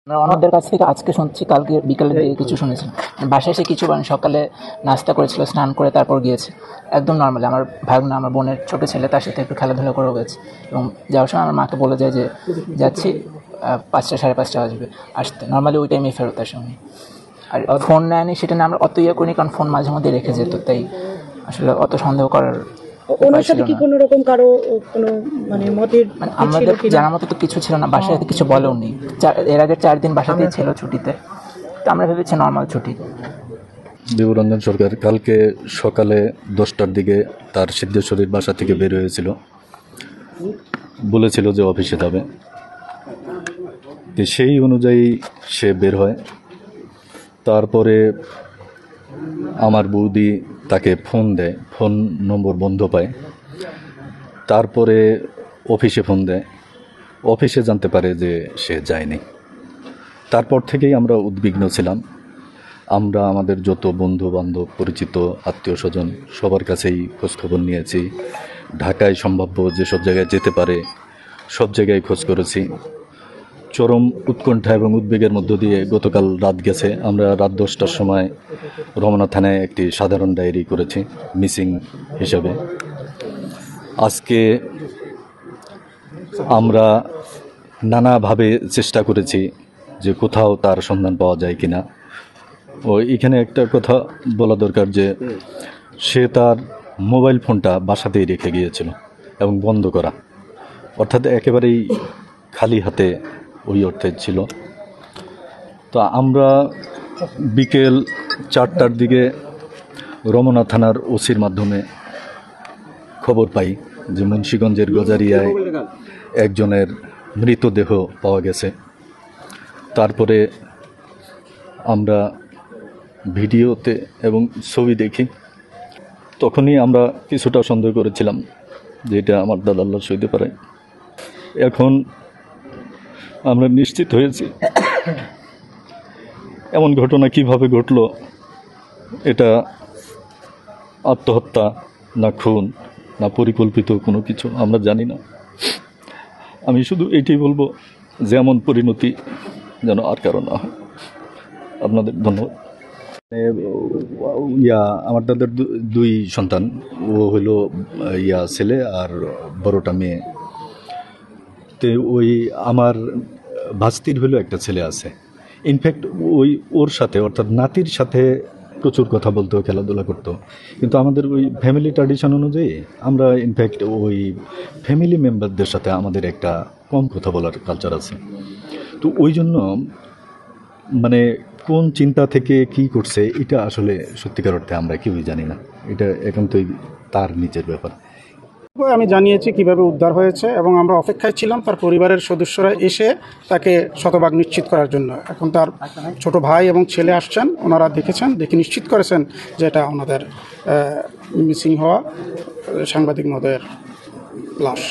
আমাদের কাছ থেকে আজকে শুনছি, কালকে বিকালে দিয়ে কিছু শুনেছিলাম। বাসায় এসে কিছু বলেন, সকালে নাস্তা করেছিল, স্নান করে তারপর গিয়েছে একদম নর্মালি। আমার ভাগনা, আমার বোনের ছোটো ছেলে, তার সাথে একটু খেলাধুলা করে গেছে এবং যাওয়ার সময় আমার মাকে বলে যায় যে যাচ্ছি 5টা 5:30 বাজবে আসতে। নর্মালি ওই টাইমে ফেরত আসে উনি। আর ফোন নেয়নি সেটা না আমরা অত ইয়ে করিনি, কারণ ফোন মাঝে মধ্যে রেখে যেত, তাই আসলে অত সন্দেহ করার ওনার সাথে কি কোনো রকম কারো কোনো মানে মতের আমাদের জানার মতো তো কিছু ছিল না। বাসায় কিছু বলেও নি। এর আগে 4 দিন বাসাতেই ছিল ছুটিতে, তো আমরা ভেবেছি নর্মাল ছুটি। বিভুরঞ্জন সরকার কালকে সকালে 10টার দিকে তার সিদ্ধেশ্বরীর বাসা থেকে বের হয়েছিল, বলেছিল যে অফিসে যাবে। সেই অনুযায়ী সে বের হয়। তারপরে আমার বৌদি তাকে ফোন দেয়, ফোন নম্বর বন্ধ পায়। তারপরে অফিসে ফোন দেয়, অফিসে জানতে পারে যে সে যায়নি। তারপর থেকেই আমরা উদ্বিগ্ন ছিলাম। আমরা আমাদের যত বন্ধু বান্ধব, পরিচিত, আত্মীয় স্বজন সবার কাছেই খোঁজখবর নিয়েছি। ঢাকায় সম্ভাব্য যেসব জায়গায় যেতে পারে সব জায়গায় খোঁজ করেছি। চরম উৎকণ্ঠা এবং উদ্বেগের মধ্য দিয়ে গতকাল রাত গেছে। আমরা রাত 10টার সময় রমনা থানায় একটি সাধারণ ডায়েরি করেছি মিসিং হিসাবে। আজকে আমরা নানাভাবে চেষ্টা করেছি যে কোথাও তার সন্ধান পাওয়া যায় কিনা। এখানে একটা কথা বলা দরকার যে সে তার মোবাইল ফোনটা বাসাতেই রেখে গিয়েছিল এবং বন্ধ করা, অর্থাৎ একেবারেই খালি হাতে ওই অর্থে ছিল। তো আমরা বিকেল 4টার দিকে রমনা থানার ওসির মাধ্যমে খবর পাই যে মুন্সিগঞ্জের গজারিয়ায় একজনের মৃতদেহ পাওয়া গেছে। তারপরে আমরা ভিডিওতে এবং ছবি দেখি, তখনই আমরা কিছুটা সন্দেহ করেছিলাম যে এটা আমার দাদার লাশ হইতে পারে। এখন আমরা নিশ্চিত হয়েছি এমন ঘটনা কিভাবে ঘটলো, এটা আত্মহত্যা না খুন না পরিকল্পিত কোনো কিছু আমরা জানি না। আমি শুধু এইটাই বলবো যে এমন পরিণতি যেন আর কারো না হয়। আপনাদের ধন্যবাদ। আমার দাদার 2 সন্তান, ও হলো ছেলে আর বড়টা মেয়ে। তো ওই আমার ভাস্তির হলো একটা ছেলে আছে। ইনফ্যাক্ট ওর সাথে অর্থাৎ নাতির সাথে প্রচুর কথা বলতো, খেলাধুলা করতো। কিন্তু আমাদের ওই ফ্যামিলি ট্র্যাডিশন অনুযায়ী আমরা ইনফ্যাক্ট ওই ফ্যামিলি মেম্বারদের সাথে আমাদের একটা কম কথা বলার কালচার আছে। তো ওই জন্য মানে কোন চিন্তা থেকে কি করছে এটা আসলে সত্যিকার অর্থে আমরা কেউই জানি না। এটা একান্তই তার নিজের ব্যাপার। আমি জানিয়েছি কিভাবে উদ্ধার হয়েছে এবং আমরা অপেক্ষায় ছিলাম তার পরিবারের সদস্যরা এসে তাকে শতভাগ নিশ্চিত করার জন্য। এখন তার ছোট ভাই এবং ছেলে আসছেন, ওনারা দেখেছেন, দেখে নিশ্চিত করেছেন যে এটা ওনাদের মিসিং হওয়া সাংবাদিক মহোদয়ের লাশ।